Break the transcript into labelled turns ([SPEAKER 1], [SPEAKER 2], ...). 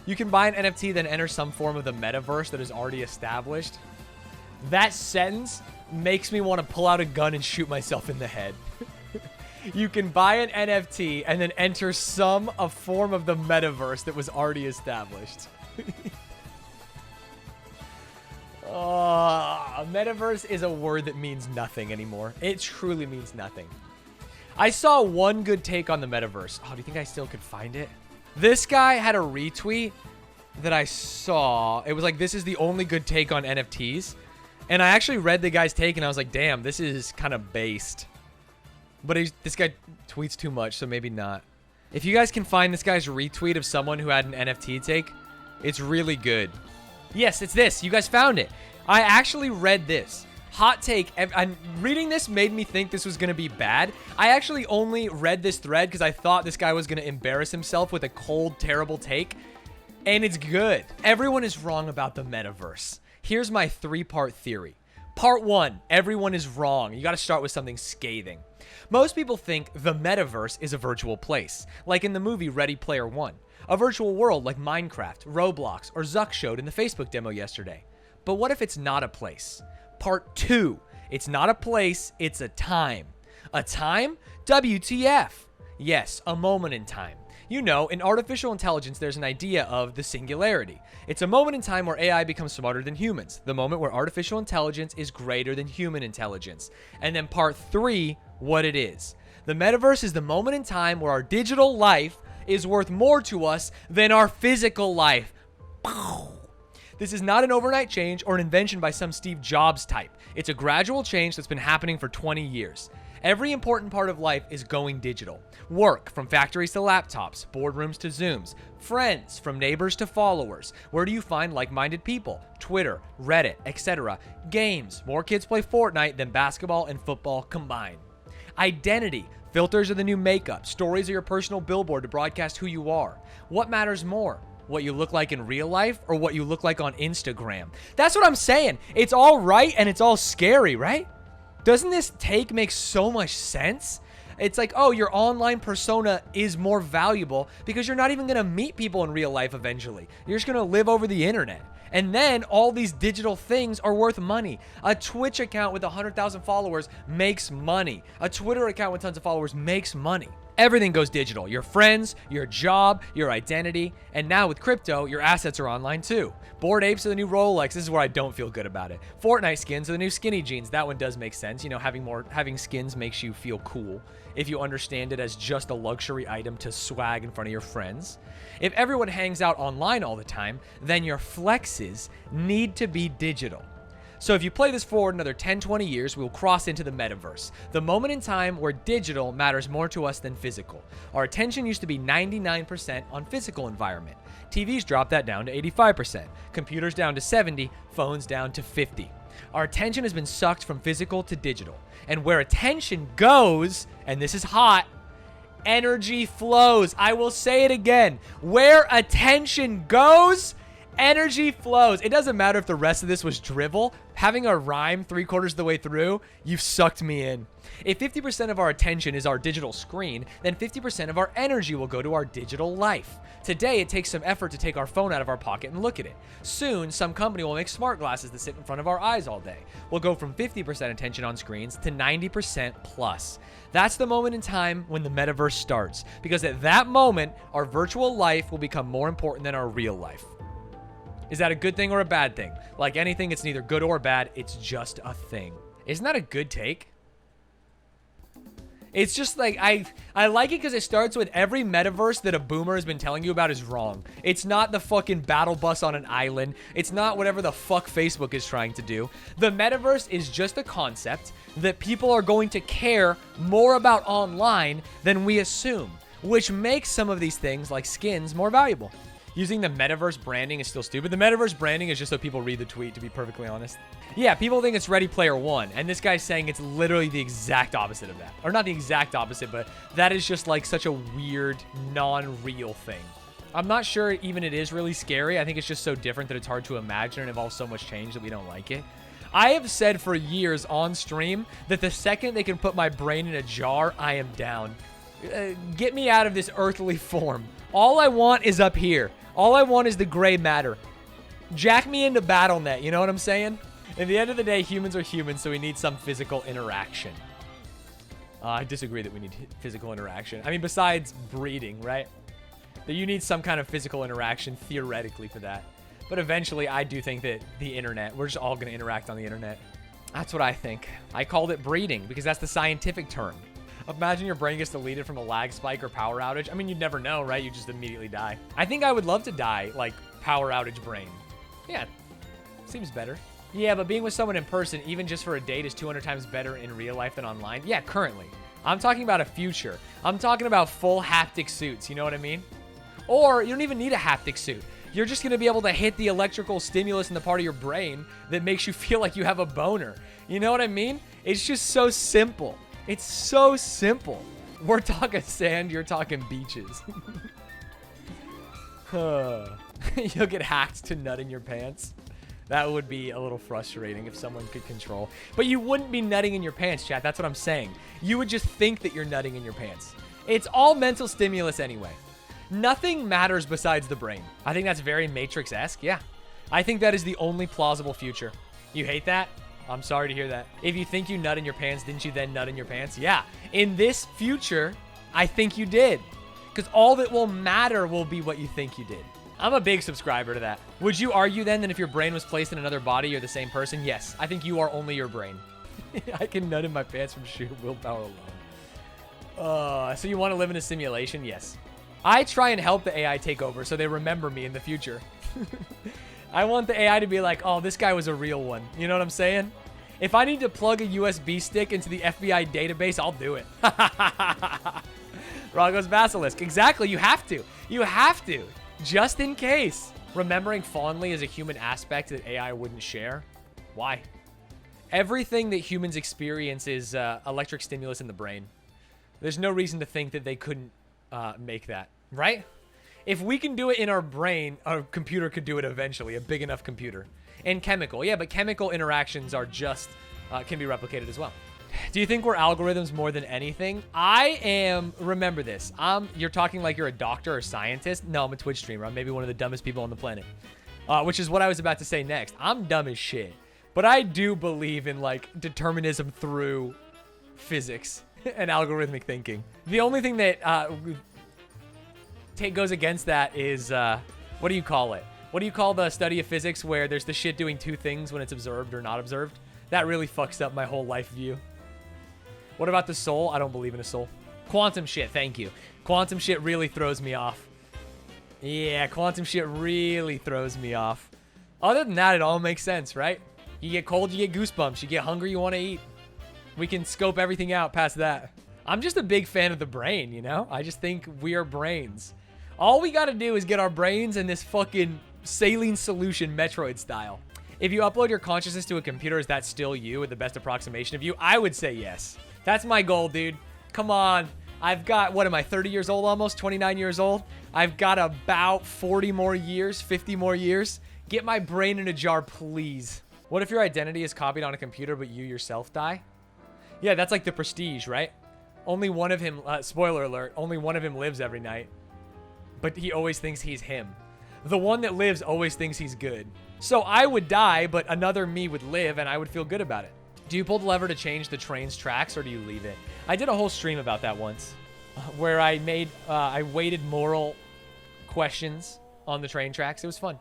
[SPEAKER 1] You can buy an NFT, then enter some form of the metaverse that is already established. That sentence makes me want to pull out a gun and shoot myself in the head. You can buy an NFT and then enter a form of the metaverse that was already established. Metaverse is a word that means nothing anymore. It truly means nothing. I saw one good take on the metaverse. Oh, do you think I still could find it? This guy had a retweet that I saw. It was like, this is the only good take on NFTs. And I actually read the guy's take and I was like, damn, this is kind of based. But this guy tweets too much, so maybe not. If you guys can find this guy's retweet of someone who had an NFT take, it's really good. Yes, it's this. You guys found it. I actually read this. Hot take. I'm reading this made me think this was going to be bad. I actually only read this thread because I thought this guy was going to embarrass himself with a cold, terrible take. And it's good. Everyone is wrong about the metaverse. Here's my 3-part theory. Part 1, everyone is wrong. You got to start with something scathing. Most people think the metaverse is a virtual place, like in the movie Ready Player One. A virtual world like Minecraft, Roblox, or Zuck showed in the Facebook demo yesterday. But what if it's not a place? Part 2, it's not a place, it's a time. A time? WTF. Yes, a moment in time. You know, in artificial intelligence, there's an idea of the singularity. It's a moment in time where AI becomes smarter than humans. The moment where artificial intelligence is greater than human intelligence. And then part 3, what it is. The metaverse is the moment in time where our digital life is worth more to us than our physical life. This is not an overnight change or an invention by some Steve Jobs type. It's a gradual change that's been happening for 20 years. Every important part of life is going digital. Work, from factories to laptops, boardrooms to Zooms, friends, from neighbors to followers. Where do you find like-minded people? Twitter, Reddit, etc. Games, more kids play Fortnite than basketball and football combined. Identity, filters are the new makeup. Stories are your personal billboard to broadcast who you are. What matters more? What you look like in real life or what you look like on Instagram? That's what I'm saying. It's all right and it's all scary, right? Doesn't this take make so much sense? It's like, oh, your online persona is more valuable because you're not even going to meet people in real life eventually. You're just going to live over the internet. And then all these digital things are worth money. A Twitch account with 100,000 followers makes money. A Twitter account with tons of followers makes money. Everything goes digital. Your friends, your job, your identity, and now with crypto, your assets are online too. Bored Apes are the new Rolex. This is where I don't feel good about it. Fortnite skins are the new skinny jeans. That one does make sense. You know, having skins makes you feel cool if you understand it as just a luxury item to swag in front of your friends. If everyone hangs out online all the time, then your flexes need to be digital. So if you play this forward another 10, 20 years, we'll cross into the metaverse, the moment in time where digital matters more to us than physical. Our attention used to be 99% on physical environment. TVs dropped that down to 85%, computers down to 70, phones down to 50. Our attention has been sucked from physical to digital. And where attention goes, and this is hot, energy flows. I will say it again. Where attention goes, energy flows. It doesn't matter if the rest of this was drivel. Having a rhyme 3/4 of the way through, you've sucked me in. If 50% of our attention is our digital screen, then 50% of our energy will go to our digital life. Today, it takes some effort to take our phone out of our pocket and look at it. Soon, some company will make smart glasses that sit in front of our eyes all day. We'll go from 50% attention on screens to 90% plus. That's the moment in time when the metaverse starts, because at that moment, our virtual life will become more important than our real life. Is that a good thing or a bad thing? Like anything, it's neither good or bad. It's just a thing. Isn't that a good take? It's just like, I like it because it starts with every metaverse that a boomer has been telling you about is wrong. It's not the fucking battle bus on an island. It's not whatever the fuck Facebook is trying to do. The metaverse is just a concept that people are going to care more about online than we assume, which makes some of these things like skins more valuable. Using the metaverse branding is still stupid. The metaverse branding is just so people read the tweet, to be perfectly honest. Yeah, people think it's Ready Player One, and this guy's saying it's literally the exact opposite of that. Or not the exact opposite, but that is just like such a weird, non-real thing. I'm not sure even it is really scary. I think it's just so different that it's hard to imagine and involves so much change that we don't like it. I have said for years on stream that the second they can put my brain in a jar, I am down. Get me out of this earthly form. All I want is up here. All I want is the gray matter. Jack me into BattleNet, you know what I'm saying? At the end of the day, humans are humans, so we need some physical interaction. I disagree that we need physical interaction. I mean, besides breeding, right? That you need some kind of physical interaction, theoretically, for that. But eventually, I do think that the internet, we're just all going to interact on the internet. That's what I think. I called it breeding because that's the scientific term. Imagine your brain gets deleted from a lag spike or power outage. I mean, you'd never know, right? You just immediately die. I think I would love to die, like, power outage brain. Yeah, seems better. Yeah, but being with someone in person, even just for a date, is 200 times better in real life than online. Yeah, currently. I'm talking about a future. I'm talking about full haptic suits, you know what I mean? Or you don't even need a haptic suit. You're just going to be able to hit the electrical stimulus in the part of your brain that makes you feel like you have a boner. You know what I mean? It's just so simple. It's so simple. We're talking sand, you're talking beaches. You'll get hacked to nut in your pants. That would be a little frustrating if someone could control. But you wouldn't be nutting in your pants, chat. That's what I'm saying. You would just think that you're nutting in your pants. It's all mental stimulus anyway. Nothing matters besides the brain. I think that's very Matrix-esque. Yeah. I think that is the only plausible future. You hate that? I'm sorry to hear that. If you think you nut in your pants, didn't you then nut in your pants? Yeah. In this future, I think you did. Because all that will matter will be what you think you did. I'm a big subscriber to that. Would you argue then that if your brain was placed in another body, you're the same person? Yes. I think you are only your brain. I can nut in my pants from sheer willpower alone. So you want to live in a simulation? Yes. I try and help the AI take over so they remember me in the future. I want the AI to be like, oh, this guy was a real one. You know what I'm saying? If I need to plug a USB stick into the FBI database, I'll do it. Rago's Basilisk. Exactly. You have to. You have to. Just in case. Remembering fondly is a human aspect that AI wouldn't share. Why? Everything that humans experience is electric stimulus in the brain. There's no reason to think that they couldn't make that, right? If we can do it in our brain, a computer could do it eventually, a big enough computer. And chemical, yeah, but chemical interactions are just, can be replicated as well. Do you think we're algorithms more than anything? I am, remember this, you're talking like you're a doctor or scientist. No, I'm a Twitch streamer. I'm maybe one of the dumbest people on the planet, which is what I was about to say next. I'm dumb as shit, but I do believe in like determinism through physics and algorithmic thinking. The only thing that goes against that is, what do you call it? What do you call the study of physics where there's the shit doing two things when it's observed or not observed? That really fucks up my whole life view. What about the soul? I don't believe in a soul. Quantum shit, thank you. Quantum shit really throws me off. Yeah, quantum shit really throws me off. Other than that, it all makes sense, right? You get cold, you get goosebumps. You get hungry, you want to eat. We can scope everything out past that. I'm just a big fan of the brain, you know? I just think we are brains. All we got to do is get our brains in this fucking saline solution Metroid style. If you upload your consciousness to a computer, is that still you with the best approximation of you? I would say yes. That's my goal, dude. Come on. I've got, what am I, 30 years old almost? 29 years old? I've got about 40 more years, 50 more years. Get my brain in a jar, please. What if your identity is copied on a computer, but you yourself die? Yeah, that's like the Prestige, right? Only one of him, spoiler alert, only one of him lives every night. But he always thinks he's him. The one that lives always thinks he's good. So I would die, but another me would live, and I would feel good about it. Do you pull the lever to change the train's tracks, or do you leave it? I did a whole stream about that once, where I weighted moral questions on the train tracks. It was fun.